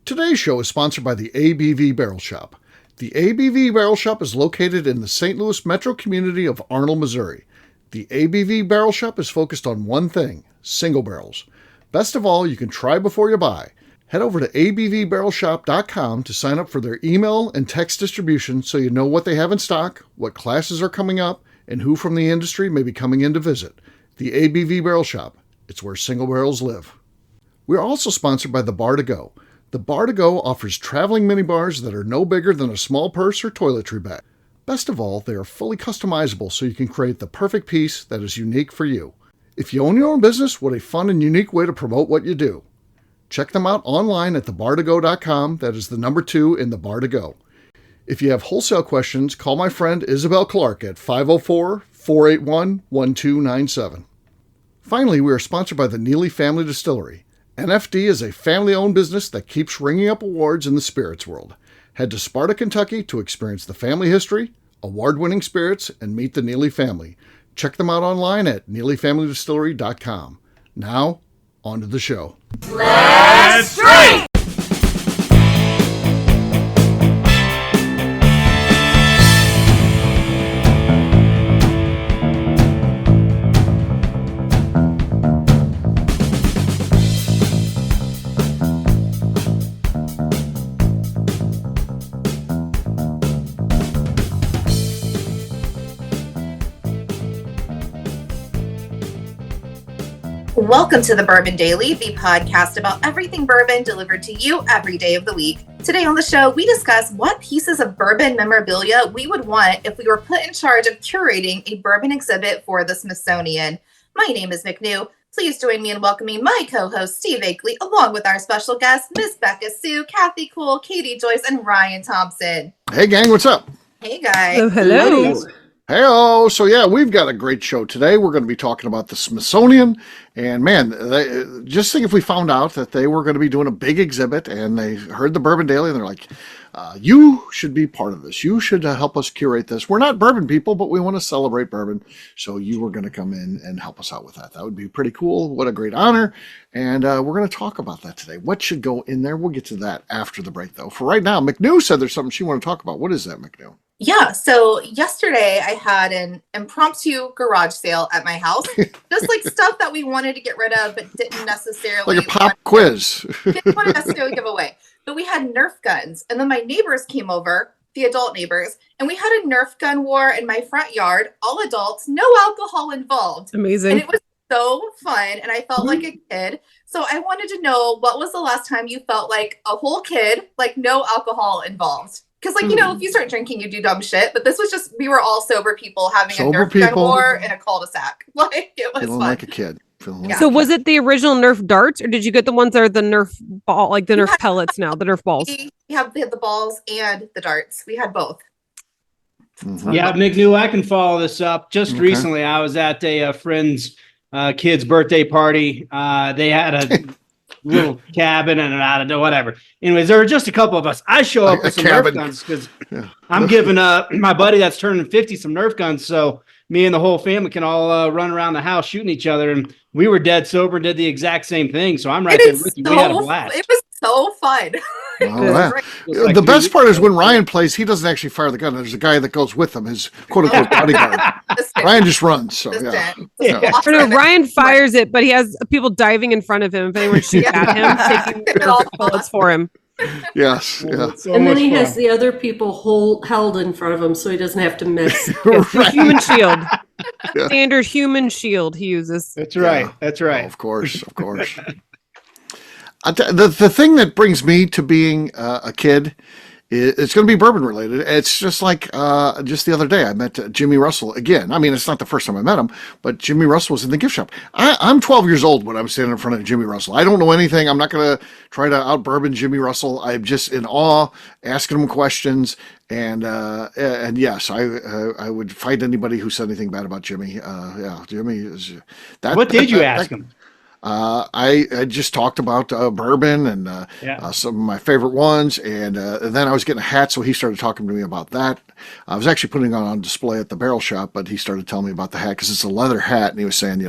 Today's show is sponsored by the ABV Barrel Shop. The ABV Barrel Shop is located in the St. Louis metro community of Arnold, Missouri. The ABV Barrel Shop is focused on one thing, single barrels. Best of all, you can try before you buy. Head over to abvbarrelshop.com to sign up for their email and text distribution so you know what they have in stock, what classes are coming up, and who from the industry may be coming in to visit. The ABV Barrel Shop. It's where single barrels live. We are also sponsored by the Bar to Go. The Bar to Go offers traveling minibars that are no bigger than a small purse or toiletry bag. Best of all, they are fully customizable so you can create the perfect piece that is unique for you. If you own your own business, what a fun and unique way to promote what you do. Check them out online at thebartogo.com. That is the number 2 in the Bar to Go. If you have wholesale questions, call my friend Isabel Clark at 504-481-1297. Finally, we are sponsored by the Neely Family Distillery. NFD is a family-owned business that keeps ringing up awards in the spirits world. Head to Sparta, Kentucky to experience the family history, award-winning spirits, and meet the Neely family. Check them out online at neelyfamilydistillery.com. Now, on to the show. Let's drink! Welcome to the Bourbon Daily, the podcast about everything bourbon delivered to you every day of the week. Today on the show, we discuss what pieces of bourbon memorabilia we would want if we were put in charge of curating a bourbon exhibit for the Smithsonian. My name is McNew. Please join me in welcoming my co-host, Steve Akeley, along with our special guests, Miss Beka Sue, Kathy Cool, Katie Joyce, and Ryan Thompson. Hey, gang, what's up? Hey, guys. Oh, hello. Hey-oh. So, yeah, we've got a great show today. We're going to be talking about the Smithsonian. And, man, just think if we found out that they were going to be doing a big exhibit and they heard the Bourbon Daily and they're like, you should be part of this. You should help us curate this. We're not bourbon people, but we want to celebrate bourbon. So you were going to come in and help us out with that. That would be pretty cool. What a great honor. And we're going to talk about that today. What should go in there? We'll get to that after the break, though. For right now, McNew said there's something she wanted to talk about. What is that, McNew? Yeah, so yesterday I had an impromptu garage sale at my house. Just like stuff that we wanted to get rid of, but didn't necessarily... Like a pop quiz. Didn't want to necessarily give away. But we had Nerf guns. And then my neighbors came over, the adult neighbors, and we had a Nerf gun war in my front yard. All adults, no alcohol involved. Amazing. And it was so fun, and I felt like a kid. So I wanted to know, what was the last time you felt like a whole kid, like no alcohol involved? Because, like, you know, if you start drinking, you do dumb shit. But this was just, we were all sober people having a Nerf gun war in a cul-de-sac. Like, it was Feeling fun. like a kid. Yeah. So was it the original Nerf darts, or did you get the ones that are the Nerf ball, like the Nerf pellets now, the Nerf balls? We had the balls and the darts. We had both. Mm-hmm. Yeah, McNew, I can follow this up. Just recently, I was at a friend's kid's birthday party. They had a little cabin and I don't know, whatever. Anyways, there were just a couple of us. I show up with some Nerf guns because I'm giving my buddy that's turning 50 some Nerf guns. So me and the whole family can all run around the house shooting each other. And we were dead sober and did the exact same thing. So I'm right there with you. We had a blast. It was so fun. The best part is when Ryan plays, he doesn't actually fire the gun. There's a guy that goes with him, his quote-unquote bodyguard. Ryan just runs. So, yeah. No, Ryan fires it, but he has people diving in front of him. If anyone shoots at him, taking the bullets for him. Yes. Yeah. And then he has the other people held in front of him so he doesn't have to miss. The human shield. Standard human shield he uses. That's right. That's right. Oh, of course. The thing that brings me to being a kid, it's going to be bourbon related. It's just like just the other day I met Jimmy Russell again. I mean, it's not the first time I met him, but Jimmy Russell was in the gift shop. I'm 12 years old when I'm standing in front of Jimmy Russell. I don't know anything. I'm not going to try to out bourbon Jimmy Russell. I'm just in awe, asking him questions. And yes, I would fight anybody who said anything bad about Jimmy. Jimmy is that. What did you ask him? I just talked about bourbon and some of my favorite ones, and then I was getting a hat, so he started talking to me about that. I was actually putting it on display at the barrel shop, but he started telling me about the hat because it's a leather hat, and he was saying,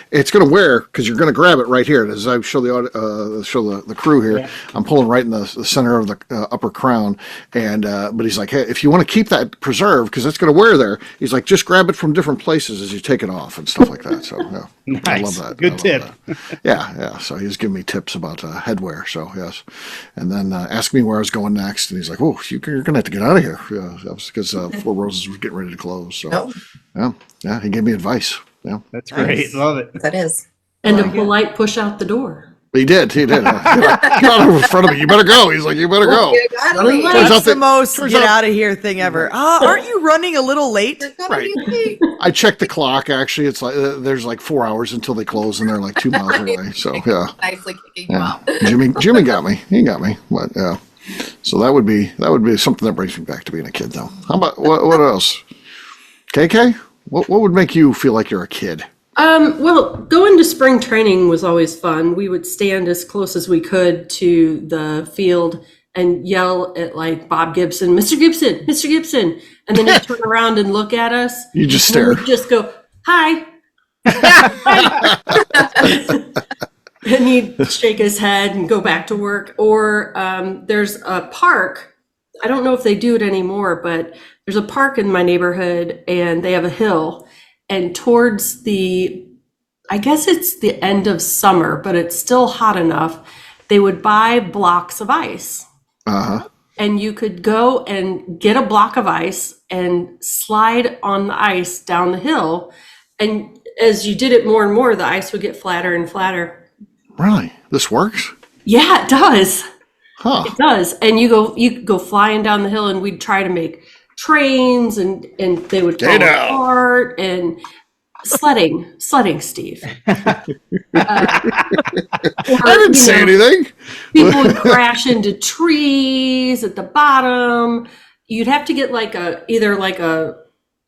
it's going to wear because you're going to grab it right here. As I show the crew here, I'm pulling right in the center of the upper crown, and but he's like, hey, if you want to keep that preserved because it's going to wear there, he's like, just grab it from different places as you take it off and stuff like that. So nice. I love that. Good tip. Yeah. So he was giving me tips about headwear. So yes, and then asked me where I was going next, and he's like, "Oh, you're going to have to get out of here." That was because Four Roses was getting ready to close. So yeah, he gave me advice. Yeah, that's great. Love it. That is. And a polite push out the door. He did. Get out in front of me. You better go. He's like, you better go. That's the most get out of here thing ever. Aren't you running a little late? Right. I checked the clock. Actually, it's like there's like 4 hours until they close, and they're like 2 miles away. So yeah, nicely kicking you out. Jimmy got me. He got me. But yeah, so that would be something that brings me back to being a kid, though. How about what else? KK, what would make you feel like you're a kid? Well, going to spring training was always fun. We would stand as close as we could to the field and yell at like Bob Gibson, Mr. Gibson, Mr. Gibson. And then he'd turn around and look at us. You just stare. We'd just go, hi. And he'd shake his head and go back to work. Or there's a park. I don't know if they do it anymore, but there's a park in my neighborhood and they have a hill. And towards I guess it's the end of summer, but it's still hot enough, they would buy blocks of ice. Uh-huh. And you could go and get a block of ice and slide on the ice down the hill. And as you did it more and more, the ice would get flatter and flatter. Really? This works? Yeah, it does. Huh. It does. And you go flying down the hill, and we'd try to make trains, and they would fall apart, and sledding, Steve. I didn't say anything. People would crash into trees at the bottom. You'd have to get either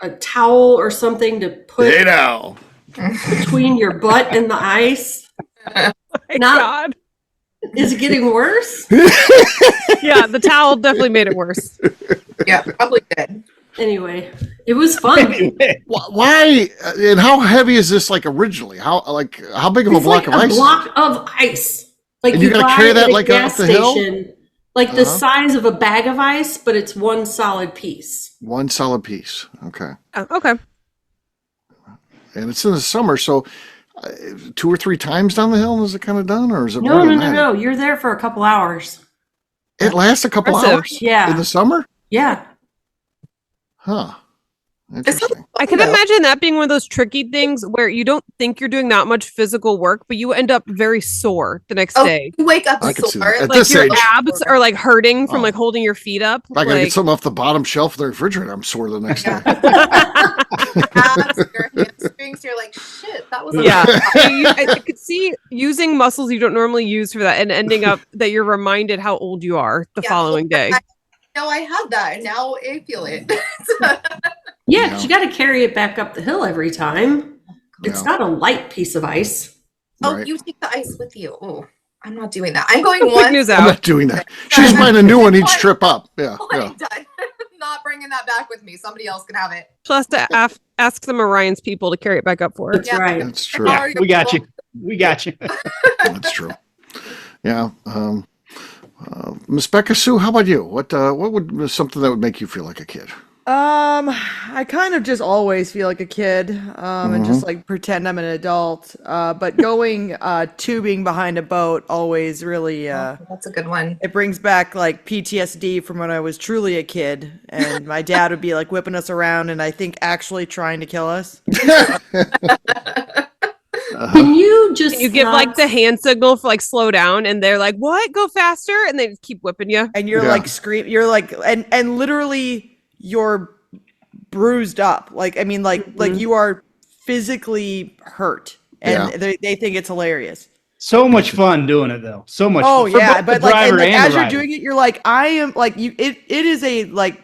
a towel or something to put between your butt and the ice. God. Is it getting worse? Yeah, the towel definitely made it worse. Yeah, probably did. Anyway, it was fun. Why and how heavy is this? Like originally, how big of a block of ice? A block of ice. Like and you gotta carry that like up the hill, like the size of a bag of ice, but it's one solid piece. One solid piece. Okay. Okay. And it's in the summer, so 2 or 3 times down the hill, and is it kind of done, or is it? No. You're there for a couple hours. It lasts a couple hours. Yeah. In the summer. Yeah. Huh. Interesting. I can imagine that being one of those tricky things where you don't think you're doing that much physical work, but you end up very sore the next day. You wake up I can see sore. that. At Like this your age, abs are like hurting from like holding your feet up. I gotta get something off the bottom shelf of the refrigerator. I'm sore the next day. Abs, your hamstrings, you're like, shit, that was I could see using muscles you don't normally use for that and ending up that you're reminded how old you are the following day. I had that, and now I feel it. Yeah, you got to carry it back up the hill every time. It's not a light piece of ice. Oh, right. You take the ice with you. Oh, I'm not doing that. I'm going one. I'm not doing that. She's buying a new one each trip up. Yeah. Done. Not bringing that back with me. Somebody else can have it. She'll have to ask some Orion's people to carry it back up for her. That's right. That's true. Yeah, we got you. That's true. Yeah. Miss Beka Sue, how about you? What would something that would make you feel like a kid? I kind of just always feel like a kid, and just like pretend I'm an adult. But going tubing behind a boat always really that's a good one. It brings back like PTSD from when I was truly a kid, and my dad would be like whipping us around, and I think actually trying to kill us. Can you just give like the hand signal for like slow down, and they're like, "What? Go faster!" And they just keep whipping you, and you're like you're like, and literally you're bruised up. Like I mean, like you are physically hurt, and they think it's hilarious. So much fun doing it though. So much. Oh fun. yeah, but like, as you're rider. doing it, you're like, I am like you. It is a like,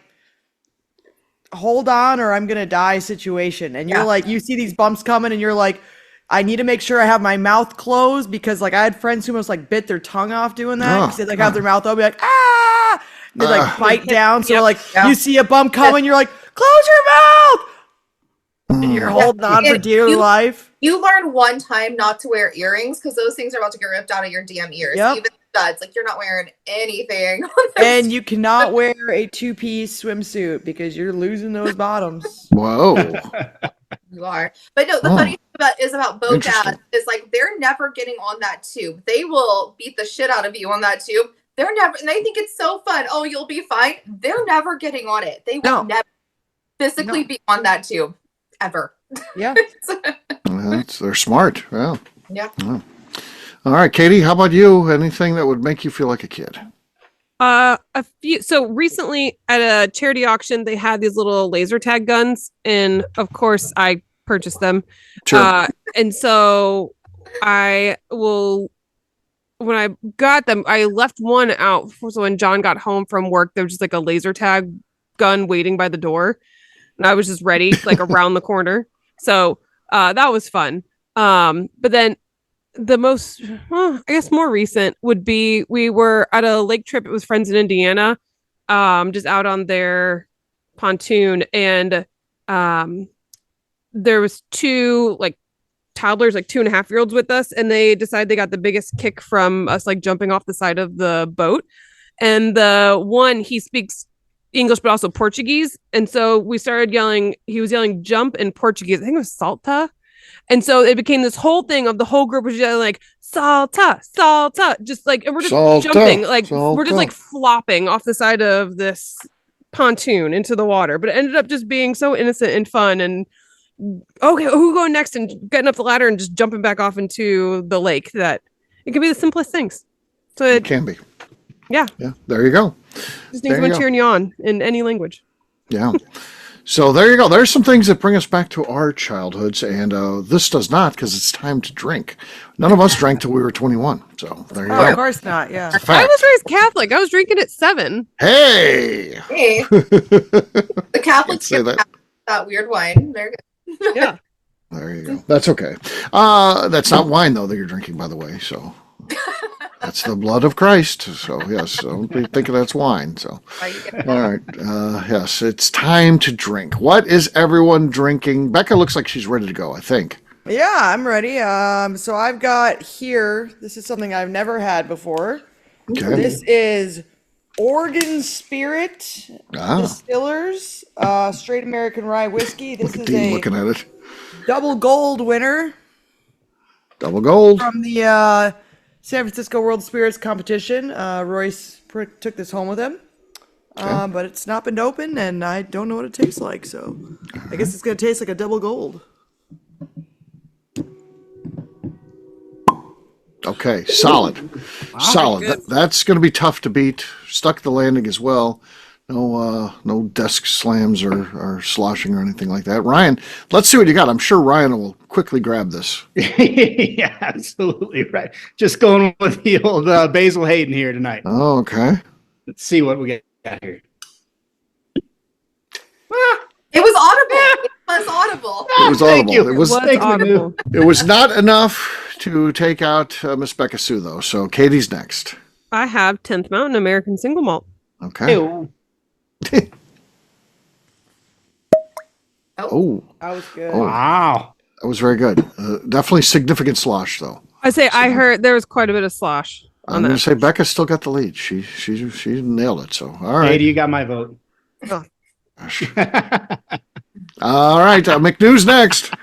hold on or I'm gonna die situation, and you're like, you see these bumps coming, and you're like, I need to make sure I have my mouth closed because like I had friends who almost like bit their tongue off doing that. Because they like have their mouth open, be like, ah! And they like bite down. So like you see a bump coming, you're like, close your mouth! And you're holding on for dear life. You learn one time not to wear earrings because those things are about to get ripped out of your damn ears. Yep. Even studs, like you're not wearing anything. And you cannot wear a 2-piece swimsuit because you're losing those bottoms. Whoa. You are. But no, the funny thing about Beka is like they're never getting on that tube. They will beat the shit out of you on that tube. They're never, and they think it's so fun. Oh, you'll be fine. They're never getting on it. They will never physically be on that tube ever. Yeah. Well, they're smart. Well. Yeah. All right, Katie, how about you? Anything that would make you feel like a kid? A few. So recently at a charity auction, they had these little laser tag guns, and of course, I purchased them. Sure. And so when I got them, I left one out. So when John got home from work, there was just like a laser tag gun waiting by the door, and I was just ready, like around the corner. So that was fun. But then the most, I guess more recent would be we were at a lake trip. It was friends in Indiana, just out on their pontoon. And there was two like toddlers, like 2.5-year-olds with us. And they decided they got the biggest kick from us, like jumping off the side of the boat. And the one, he speaks English, but also Portuguese. And so we started yelling, he was yelling jump in Portuguese. I think it was salta. And so it became this whole thing of the whole group was yelling like salta, salta, just like, and we're just jumping, like we're just like flopping off the side of this pontoon into the water. But it ended up just being so innocent and fun. And okay, who going next? And getting up the ladder and just jumping back off into the lake. That it can be the simplest things. So It can be. Yeah. Yeah. There you go. Just things want to cheer you on in any language. Yeah. So there you go. There's some things that bring us back to our childhoods, and this does not because it's time to drink. None of us drank till we were 21. So there you go. Of course not. Yeah. I was raised Catholic. I was drinking at 7. Hey. The Catholics say get that weird wine. They're good. Yeah. There you go. That's okay. That's not wine though that you're drinking, by the way. So that's the blood of Christ. So yes, don't be thinking that's wine. So all right. Yes, it's time to drink. What is everyone drinking? Beka looks like she's ready to go, I think. Yeah, I'm ready. So I've got here, this is something I've never had before. Okay. This is Oregon Spirit Distillers, straight American rye whiskey. This is Dean a looking at it. double gold winner Double gold. from the San Francisco World Spirits competition. Royce took this home with him. But it's not been opened, and I don't know what it tastes like. So I guess it's going to taste like a double gold. Okay, solid. Solid. That's going to be tough to beat. Stuck the landing as well. No desk slams or sloshing or anything like that. Ryan, let's see what you got. I'm sure Ryan will quickly grab this. Yeah, absolutely right. Just going with the old Basil Hayden here tonight. Oh, okay. Let's see what we got here. It was audible. It was audible. It was Thank audible. you. It was audible. It was not enough to take out Miss Beka Sue, though. So Katie's next. I have 10th Mountain American Single Malt. Okay. Ew. Oh, That was good. Oh. Wow. that was very good. Definitely significant slosh, though. I heard there was quite a bit of slosh I'm on going to that. say Becca still got the lead. She nailed it. So all right. Katie, you got my vote. Gosh. All right, McNew's next.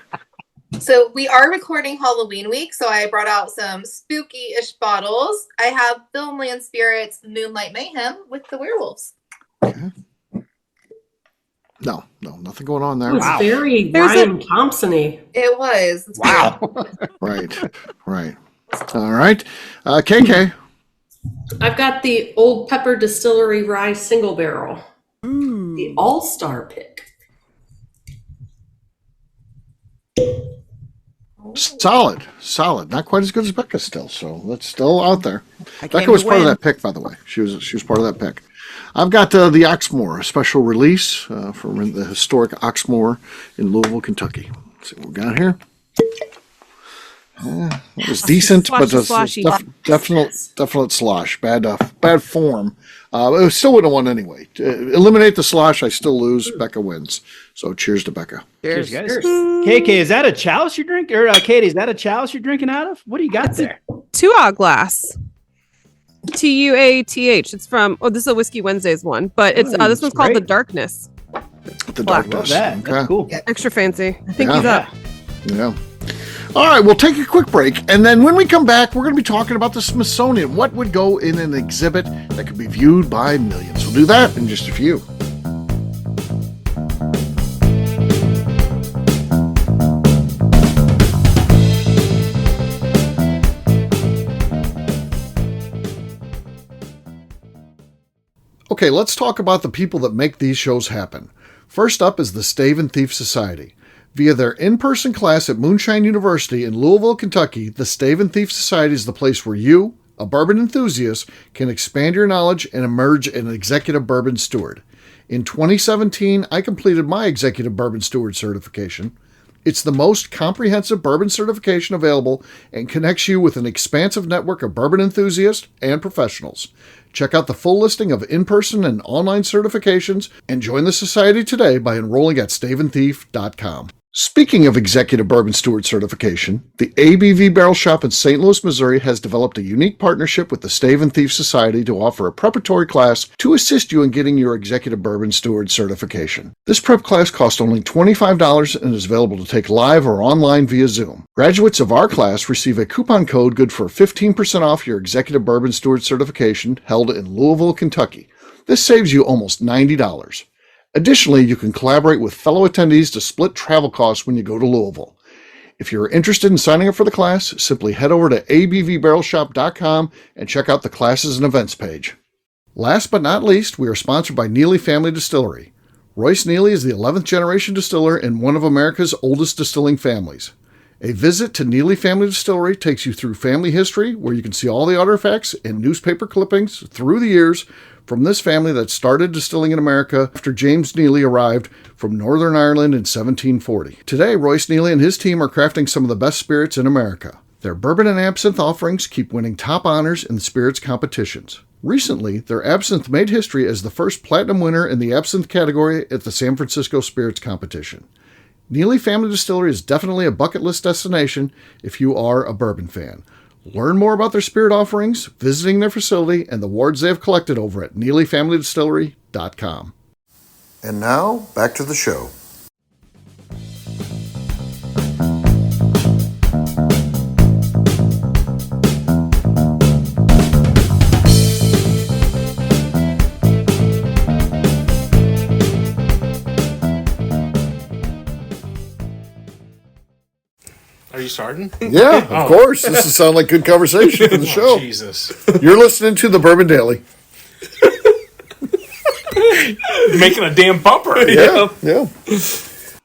So we are recording Halloween week, so I brought out some spooky-ish bottles. I have Filmland Spirits Moonlight Mayhem with the werewolves. Okay. No, nothing going on there. It was Wow. very There's Ryan Thompson-y. It was. It's Wow. Right. All right, KK. I've got the Old Pepper Distillery Rye Single Barrel. The All-Star pick. Solid. Not quite as good as Becca still. So that's still out there. I came Becca was to part of win. that pick, by the way. She was part of that pick. I've got the Oxmoor, a special release from the historic Oxmoor in Louisville, Kentucky. Let's see what we got here. It was decent, but Sloshy. definite slosh. Bad form. It still would have won anyway. Eliminate the slosh, I still lose. Beka wins. So cheers to Beka. Cheers, guys. KK, is that a chalice you're drinking? Or Katie, is that a chalice you're drinking out of? What do you got there? Tua glass. Tuath. It's from. This is a Whiskey Wednesdays one, but it's this one's called the Darkness. The Black. darkness. That. Okay. That's cool. Extra fancy. Pinky's up. Yeah. All right, we'll take a quick break, and then when we come back, we're going to be talking about the Smithsonian. What would go in an exhibit that could be viewed by millions? We'll do that in just a few. Okay, let's talk about the people that make these shows happen. First up is the Stave and Thief Society. Via their in-person class at Moonshine University in Louisville, Kentucky, the Stave and Thief Society is the place where you, a bourbon enthusiast, can expand your knowledge and emerge an executive bourbon steward. In 2017, I completed my executive bourbon steward certification. It's the most comprehensive bourbon certification available and connects you with an expansive network of bourbon enthusiasts and professionals. Check out the full listing of in-person and online certifications and join the society today by enrolling at staveandthief.com. Speaking of executive bourbon steward certification, the ABV Barrel Shop in St. Louis, Missouri has developed a unique partnership with the Stave and Thief Society to offer a preparatory class to assist you in getting your executive bourbon steward certification. This prep class costs only $25 and is available to take live or online via Zoom. Graduates of our class receive a coupon code good for 15% off your executive bourbon steward certification held in Louisville, Kentucky. This saves you almost $90. Additionally, you can collaborate with fellow attendees to split travel costs when you go to Louisville. If you're interested in signing up for the class, simply head over to abvbarrelshop.com and check out the classes and events page. Last but not least, we are sponsored by Neely Family Distillery. Royce Neely is the 11th generation distiller in one of America's oldest distilling families. A visit to Neely Family Distillery takes you through family history, where you can see all the artifacts and newspaper clippings through the years from this family that started distilling in America after James Neely arrived from Northern Ireland in 1740. Today, Royce Neely and his team are crafting some of the best spirits in America. Their bourbon and absinthe offerings keep winning top honors in spirits competitions. Recently, their absinthe made history as the first platinum winner in the absinthe category at the San Francisco Spirits Competition. Neely Family Distillery is definitely a bucket list destination if you are a bourbon fan. Learn more about their spirit offerings, visiting their facility, and the awards they have collected over at NeelyFamilyDistillery.com. And now, back to the show. Are you starting? Yeah, of course. This will sound like good conversation for the show. Jesus. You're listening to the Bourbon Daily. Making a damn bumper. Yeah.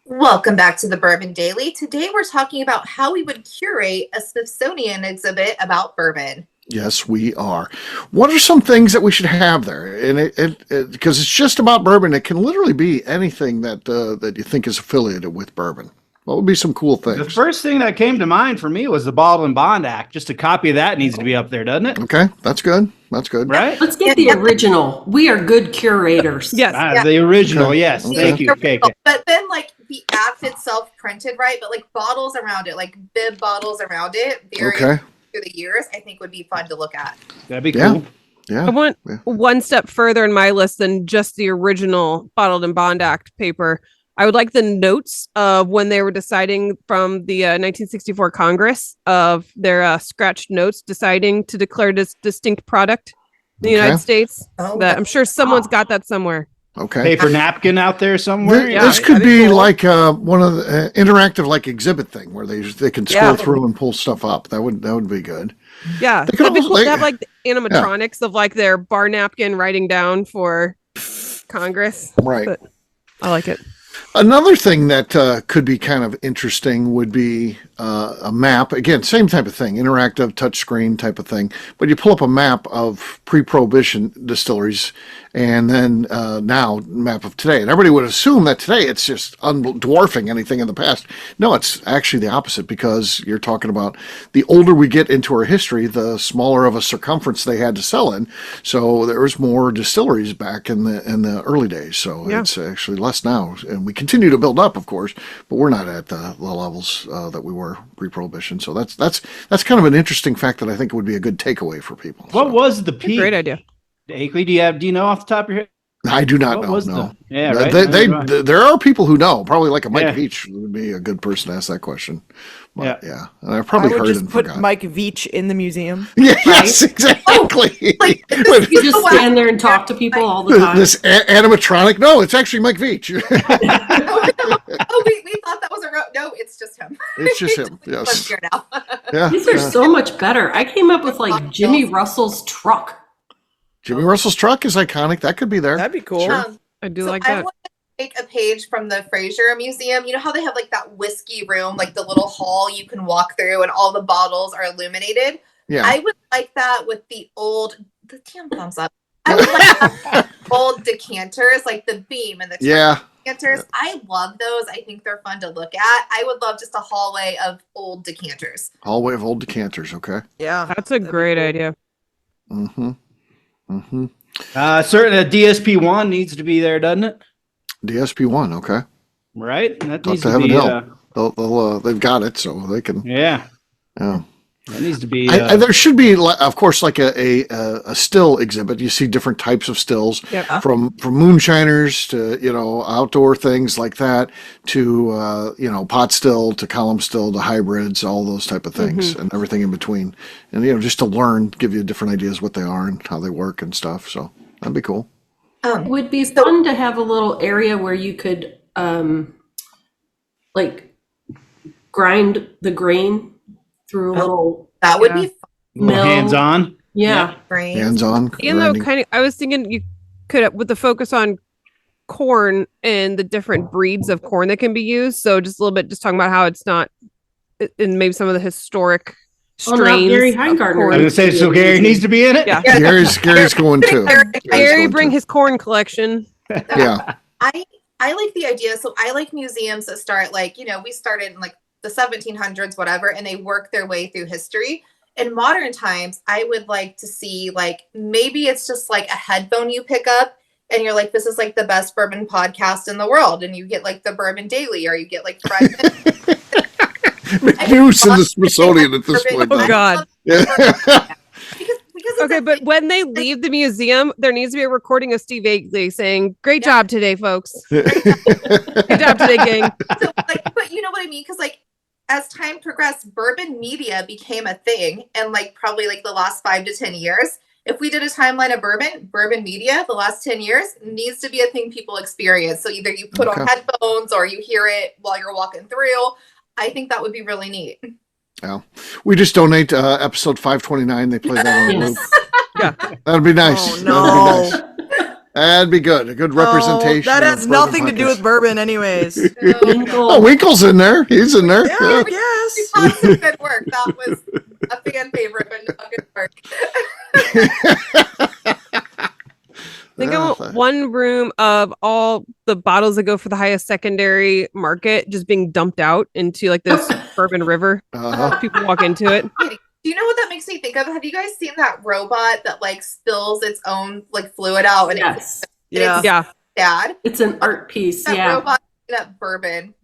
Welcome back to the Bourbon Daily. Today we're talking about how we would curate a Smithsonian exhibit about bourbon. Yes, we are. What are some things that we should have there? And because it's just about bourbon, it can literally be anything that that you think is affiliated with bourbon. What would be some cool things? The first thing that came to mind for me was the Bottle and Bond Act. Just a copy of that needs to be up there, doesn't it? Okay, that's good. That's good. Right? Let's get the original. We are good curators. Yes. The original, Okay. yes. Okay. Thank you. Okay. But then, like, the act itself printed, right? But, like, bottles around it, like bib bottles around it, through the years, I think would be fun to look at. That'd be cool. Yeah. I want one step further in my list than just the original Bottled and Bond Act paper. I would like the notes of when they were deciding from the 1964 Congress of their scratched notes deciding to declare this distinct product in the United States. That I'm sure someone's got that somewhere. Okay. Paper napkin out there somewhere. This could be cool. Like one of the interactive like exhibit thing where they can scroll through and pull stuff up. That would be good. Yeah. It'd be cool to have like the animatronics of like their bar napkin writing down for Congress. Right. But I like it. Another thing that could be kind of interesting would be a map. Again, same type of thing, interactive touchscreen type of thing. But you pull up a map of pre-Prohibition distilleries, and then now map of today. And everybody would assume that today it's just dwarfing anything in the past. No, it's actually the opposite, because you're talking about the older we get into our history, the smaller of a circumference they had to sell in. So there was more distilleries back in the early days. So it's actually less now, and we continue to build up, of course, but we're not at the levels that we were pre-Prohibition. So that's kind of an interesting fact that I think would be a good takeaway for people. What was the peak? Great idea. Akeley, do you know off the top of your head? I do not know. No. Right? There are people who know. Probably like a Mike Veach would be a good person to ask that question. But, yeah. And I've probably heard just and put forgot. Mike Veach in the museum. Yeah, yes, exactly. You just stand there and talk to people all the time. This animatronic? No, it's actually Mike Veach. We thought that was no, it's just him. It's just him. Yes. These are so much better. I came up with like Jimmy Russell's truck. Jimmy Russell's truck is iconic. That could be there. That'd be cool. Sure. I do like that. I want to take a page from the Fraser Museum. You know how they have like that whiskey room, like the little hall you can walk through and all the bottles are illuminated? Yeah. I would like that with the damn thumbs up. I would like that old decanters, like the beam and the decanters. I love those. I think they're fun to look at. I would love just a hallway of old decanters. Hallway of old decanters. Okay. Yeah. That's a great idea. Mm-hmm. Mm-hmm. Certainly, DSP1 needs to be there, doesn't it? DSP1, okay. Right? That Talk needs to to be. They've got it, so they can. Yeah. Yeah. That needs to be. There should be, of course, like a still exhibit. You see different types of stills, from moonshiners to outdoor things like that to pot still to column still to hybrids, all those type of things, and everything in between. And just to learn, give you different ideas what they are and how they work and stuff. So that'd be cool. It would be fun to have a little area where you could like grind the grain through a little. That would be mill. Hands-on. Yeah. Hands-on. I was thinking you could, with the focus on corn and the different breeds of corn that can be used. So just a little bit, just talking about how it's not, and maybe some of the historic strains. Gary Heingardner. I was going to say, so Gary needs to be in it? Yeah. Gary's going too. Gary, bring his corn collection. Yeah. I like the idea. So I like museums that start like, we started in like the 1700s, whatever, and they work their way through history. In modern times, I would like to see like, maybe it's just like a headphone you pick up and you're like, this is like the best bourbon podcast in the world. And you get like the Bourbon Daily, or you get like Fred. McNew's in the Smithsonian at this point. Oh God. Because okay, but when they leave the museum, there needs to be a recording of Steve Agley saying, "Great job today, folks. Good job today, gang." So, but you know what I mean? Because as time progressed, bourbon media became a thing, and probably the last 5 to 10 years. If we did a timeline of bourbon media, the last 10 years needs to be a thing people experience. So either you put on headphones or you hear it while you're walking through. I think that would be really neat. Yeah, we just donate episode 529. They play that on the loop. Yeah, that'd be nice. Oh no, that'd be good. A good representation. That has nothing to do with bourbon, anyways. Winkle's in there. He's in there. Yeah, yes. That's some good work. That was a fan favorite, but not good work. I think I want one room of all the bottles that go for the highest secondary market just being dumped out into this bourbon river. People walk into it. Do you know what that makes me think of? Have you guys seen that robot that spills its own fluid out? And yes. It's sad. It's an art piece. That robot that bourbon,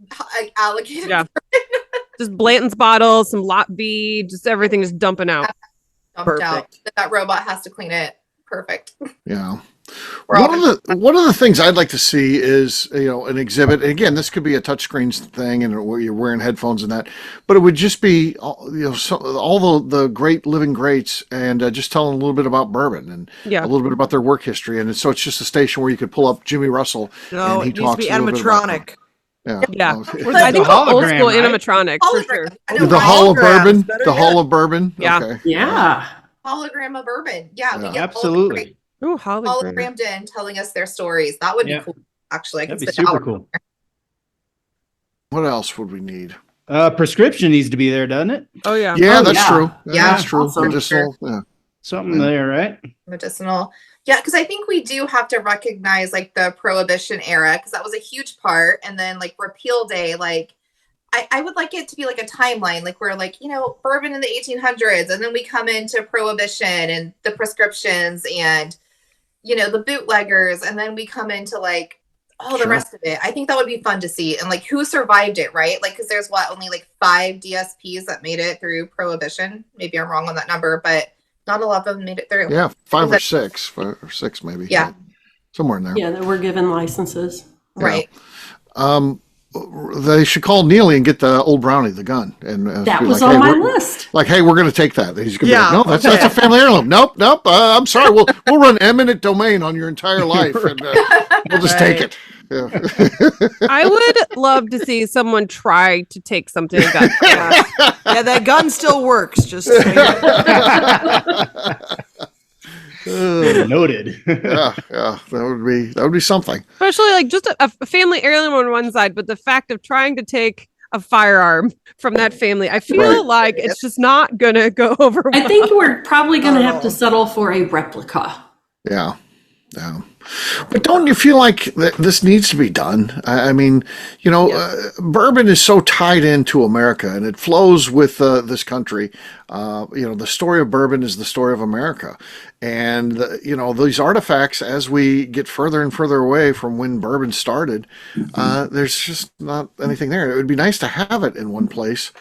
allocated. Yeah. Just Blanton's bottles, some Lot B, just everything just dumping out. Dumped out. That robot has to clean it. Perfect. Yeah. One of the things I'd like to see is an exhibit. And again, this could be a touchscreen thing, and where you're wearing headphones and that. But it would just be all the great living greats, and just telling a little bit about bourbon and a little bit about their work history. And so it's just a station where you could pull up Jimmy Russell. No, and he it needs to be animatronic. Yeah. I think old school animatronic for sure. The Hall of Bourbon. The Hall of Bourbon. Yeah. Okay. Yeah. Hologram of bourbon. Yeah. We get absolutely. Ooh, hologrammed in telling us their stories. That would be cool. Actually, that'd be super cool. What else would we need? Prescription needs to be there, doesn't it? Oh yeah. Yeah, Oh, that's yeah. true. Yeah, That's true. awesome. Medicinal, yeah. Something there, right? Medicinal. Yeah, because I think we do have to recognize like the Prohibition era, because that was a huge part. And then like Repeal Day, like I would like it to be like a timeline, like we're like, bourbon in the 1800s, and then we come into Prohibition and the prescriptions and, the bootleggers, and then we come into like all the rest of it. I think that would be fun to see. And like who survived it, right? Like, because there's only like 5 DSPs that made it through Prohibition. Maybe I'm wrong on that number, but not a lot of them made it through. Yeah, 5 or 6 maybe. Yeah. Somewhere in there. Yeah, that were given licenses. Right. They should call Neely and get the old Brownie, the gun. And That be was like, on hey, my we're- list. Like, hey, we're going to take that. He's going to Yeah, be like, no, that's a family heirloom. Nope. I'm sorry. We'll run eminent domain on your entire life, and we'll just take it. Yeah. I would love to see someone try to take something and gun. Yeah, that gun still works. Just so you know. Noted. yeah, that would be something. Especially like just a family heirloom on one side, but the fact of trying to take a firearm from that family, I feel like it's just not gonna go over well. I think we're probably going to have to settle for a replica. Yeah. But don't you feel like this needs to be done? I mean, bourbon is so tied into America, and it flows with this country. The story of bourbon is the story of America. And, these artifacts, as we get further and further away from when bourbon started, there's just not anything there. It would be nice to have it in one place.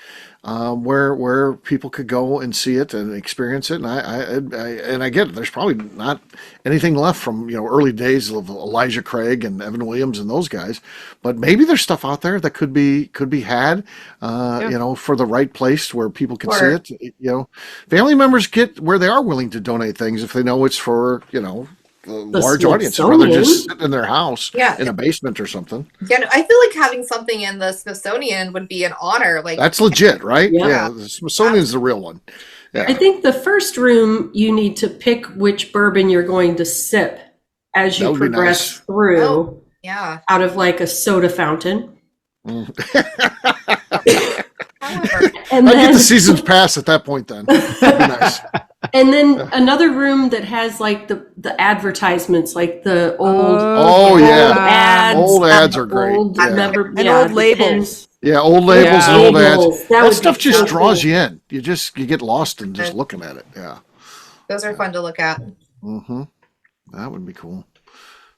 Where people could go and see it and experience it, and I get it. There's probably not anything left from early days of Elijah Craig and Evan Williams and those guys, but maybe there's stuff out there that could be had, for the right place where people can see it. Family members get where they are willing to donate things if they know it's for a large audience, rather just sit in their house in a basement or something. Yeah, I feel like having something in the Smithsonian would be an honor. Like that's legit, right? Yeah. The Smithsonian's the real one. Yeah. I think the first room you need to pick which bourbon you're going to sip as you progress through out of like a soda fountain. And I'd get the season's pass at that point then. That'd be nice. And then another room that has like the advertisements, like the old ads. Old ads are great. Old labels. Yeah, old labels and old ads. That stuff just draws you in. You get lost in just looking at it. Yeah. Those are fun to look at. Mm-hmm. That would be cool.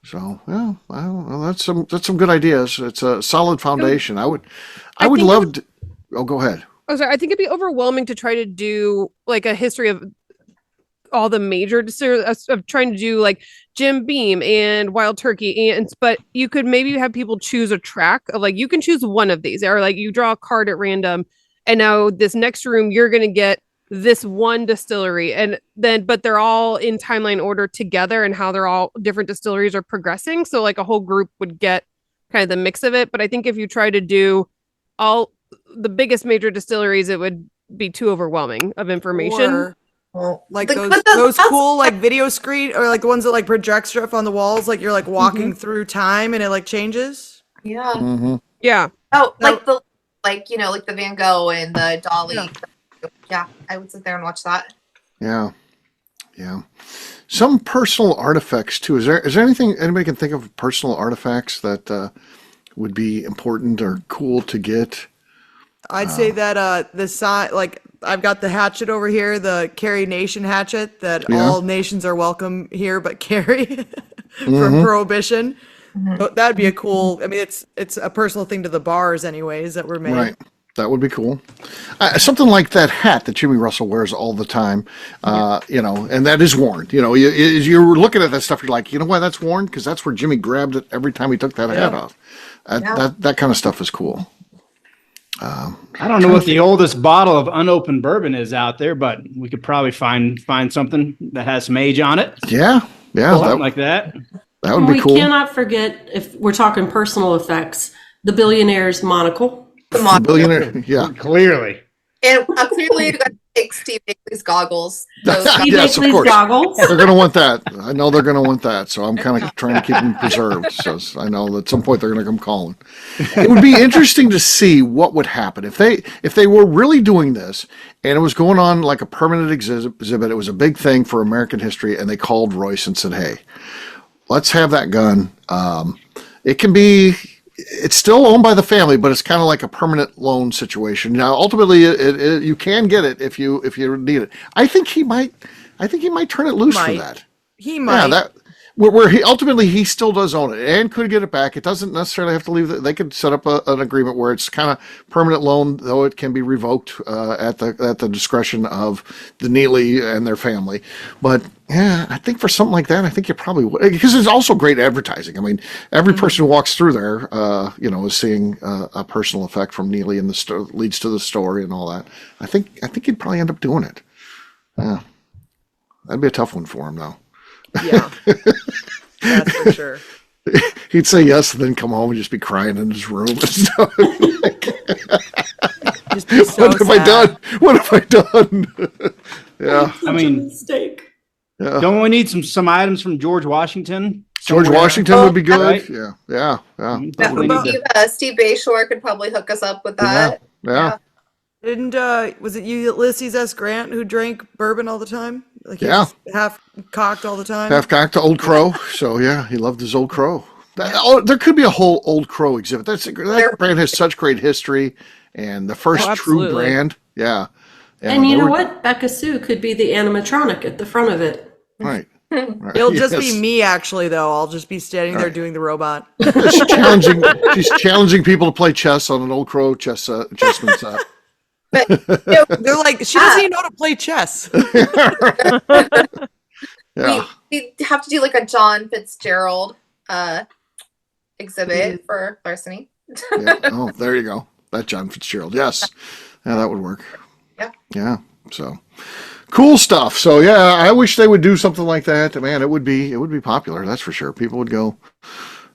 So I don't know. That's some good ideas. It's a solid foundation. I would love to. Oh, go ahead. Oh, sorry. I think it'd be overwhelming to try to do like a history of all the major distilleries, of trying to do like Jim Beam and Wild Turkey, but you could maybe have people choose a track of like, you can choose one of these, or like you draw a card at random, and now this next room you're going to get this one distillery, and then but they're all in timeline order together and how they're all different distilleries are progressing, so like a whole group would get kind of the mix of it. But I think if you try to do all the biggest major distilleries, it would be too overwhelming of information. Or, like those cool like video screen, or like the ones that like project stuff on the walls, like you're like walking through time and it like changes. Yeah. Mm-hmm. Yeah. Oh, like the like the Van Gogh and the Dolly. Yeah, I would sit there and watch that. Yeah. Some personal artifacts too. Is there anything anybody can think of, personal artifacts that would be important or cool to get? I'd say that the sign, like I've got the hatchet over here, the Carry Nation hatchet, that all nations are welcome here but Carry from Prohibition. Mm-hmm. That'd be a cool. I mean, it's a personal thing to the bars, anyways, that were made. Right. That would be cool. Something like that hat that Jimmy Russell wears all the time, and that is worn. You're looking at that stuff, you're like, you know why that's worn? Because that's where Jimmy grabbed it every time he took that hat off. That kind of stuff is cool. I don't know what the oldest bottle of unopened bourbon is out there, but we could probably find something that has some age on it. Yeah, something like that. That would be cool. We cannot forget, if we're talking personal effects, the billionaire's monocle. The billionaire, yeah, clearly. And clearly, Take Steve Bailey's goggles. Steve Yes, of Bailey's course. goggles. They're going to want that. I know they're going to want that. So I'm kind of trying to keep them preserved. So I know that at some point they're going to come calling. It would be interesting to see what would happen if they were really doing this and it was going on like a permanent exhibit. It was a big thing for American history, and they called Royce and said, "Hey, let's have that gun. It's still owned by the family, but it's kind of like a permanent loan situation. Now, ultimately, you can get it if you need it. I think he might turn it loose for that. He might. Yeah, where he ultimately he still does own it and could get it back. It doesn't necessarily have to leave. They could set up an agreement where it's kind of permanent loan, though it can be revoked at the discretion of the Neely and their family. But yeah, I think for something like that, I think you probably would, because it's also great advertising. I mean, every person who walks through there, is seeing a personal effect from Neely, and the store leads to the story and all that. I think you'd probably end up doing it. Yeah, that'd be a tough one for him, though. Yeah, that's for sure. He'd say yes, and then come home and just be crying in his room and stuff. Just be so what have sad. I done? What have I done? Yeah. I mean, mistake. Yeah. Don't we need some items from George Washington? George somewhere? Washington would be good. Right? Yeah. Definitely need to. Steve Bayshore could probably hook us up with that. Yeah. Didn't was it Ulysses S. Grant who drank bourbon all the time? Like he Yeah. was half cocked all the time. Half cocked to Old Crow. So yeah, he loved his Old Crow. There could be a whole Old Crow exhibit. That brand has such great history, and the first true absolutely. brand. Yeah. And you know what? Beka Sue could be the animatronic at the front of it. Right. It'll just Yes. be me, actually, though. I'll just be standing there doing the robot. She's challenging people to play chess on an Old Crow chessman set. They're like, she doesn't even know how to play chess. Yeah. We have to do like a John Fitzgerald exhibit for larceny. Yeah. Oh, there you go. That John Fitzgerald. Yes. Yeah, that would work. Yeah. Yeah. So cool stuff. So yeah, I wish they would do something like that. Man, it would be popular. That's for sure. People would go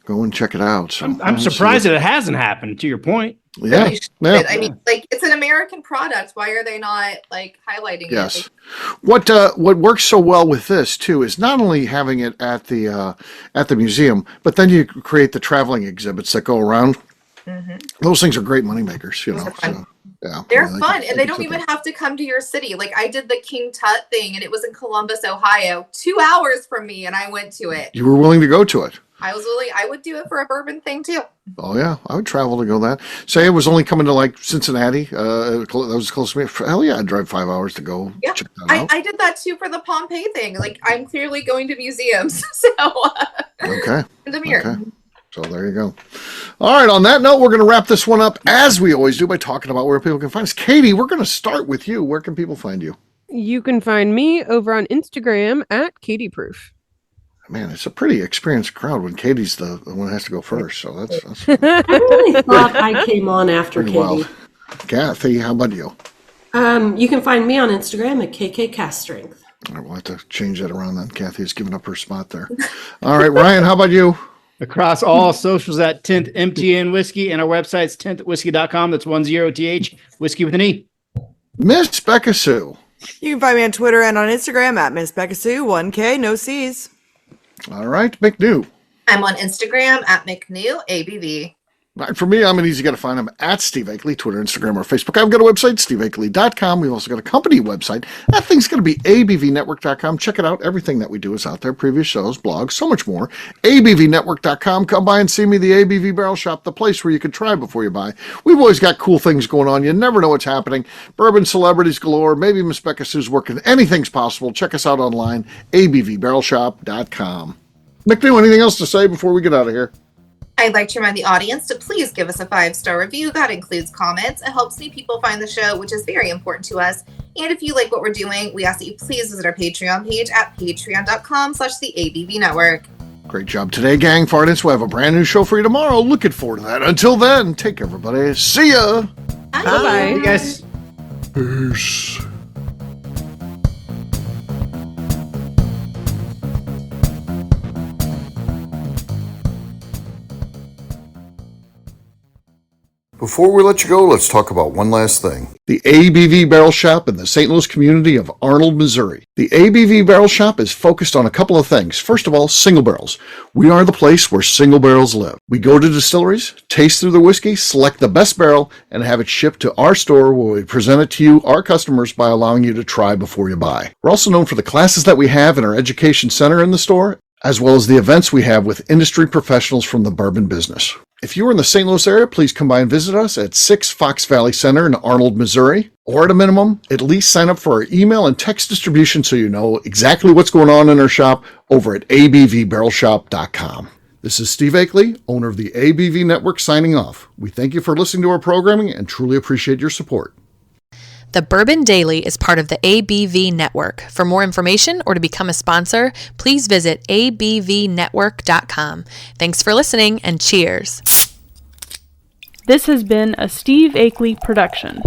and check it out. So I'm surprised that it hasn't happened. To your point. Yeah. Really should. Yeah. I mean, like, it's an American product. Why are they not like highlighting Yes. it? What works so well with this too is not only having it at the museum, but then you create the traveling exhibits that go around. Mm-hmm. Those things are great money makers, you know. Those are fun. So, yeah, They're yeah, fun, and they don't can even sit have to come to your city. Like, I did the King Tut thing, and it was in Columbus, Ohio, 2 hours from me, and I went to it. there. You were willing to go to it. I would do it for a bourbon thing too. Oh yeah, I would travel to go that. Say it was only coming to like Cincinnati. That was close to me. Hell yeah, I'd drive 5 hours to go check that out. I did that too for the Pompeii thing. Like, I'm clearly going to museums, so Okay. the mirror. Okay. So there you go. All right. On that note, we're going to wrap this one up as we always do by talking about where people can find us. Katie, we're going to start with you. Where can people find you? You can find me over on Instagram at KatieProof. Man, it's a pretty experienced crowd when Katie's the one that has to go first. So that's I really thought I came on after pretty Katie. well. Kathy, how about you? You can find me on Instagram at KKCastStrength. All right, we'll have to change that around then. Kathy has given up her spot there. All right, Ryan, how about you? Across all socials at 10th MTN Whiskey, and our website's 10thwhiskey.com. That's 10th, whiskey with an E. Miss Beka Sue. You can find me on Twitter and on Instagram at Miss Beka Sue, 1K, no C's. All right, McNew. I'm on Instagram at McNew ABV. All right, for me, I'm an easy guy to find. I'm at Steve Akeley, Twitter, Instagram, or Facebook. I've got a website, steveakeley.com. We've also got a company website. That thing's going to be abvnetwork.com. Check it out. Everything that we do is out there. Previous shows, blogs, so much more. abvnetwork.com. Come by and see me, the ABV Barrel Shop, the place where you can try before you buy. We've always got cool things going on. You never know what's happening. Bourbon celebrities galore. Maybe Miss Beka Sue's working. Anything's possible. Check us out online, abvbarrelshop.com. McNew, anything else to say before we get out of here? I'd like to remind the audience to please give us a 5-star review. That includes comments. It helps new people find the show, which is very important to us. And if you like what we're doing, we ask that you please visit our Patreon page at patreon.com/the ABV Network. Great job today, gang. Fartins, we'll have a brand new show for you tomorrow. Looking forward to that. Until then, take care, everybody. See ya. Bye. Bye-bye. You guys. Peace. Before we let you go, let's talk about one last thing. The ABV Barrel Shop in the St. Louis community of Arnold, Missouri. The ABV Barrel Shop is focused on a couple of things. First of all, single barrels. We are the place where single barrels live. We go to distilleries, taste through the whiskey, select the best barrel, and have it shipped to our store where we present it to you, our customers, by allowing you to try before you buy. We're also known for the classes that we have in our education center in the store, as well as the events we have with industry professionals from the bourbon business. If you are in the St. Louis area, please come by and visit us at 6 Fox Valley Center in Arnold, Missouri. Or at a minimum, at least sign up for our email and text distribution so you know exactly what's going on in our shop over at abvbarrelshop.com. This is Steve Akeley, owner of the ABV Network, signing off. We thank you for listening to our programming and truly appreciate your support. The Bourbon Daily is part of the ABV Network. For more information or to become a sponsor, please visit abvnetwork.com. Thanks for listening and cheers. This has been a Steve Akeley production.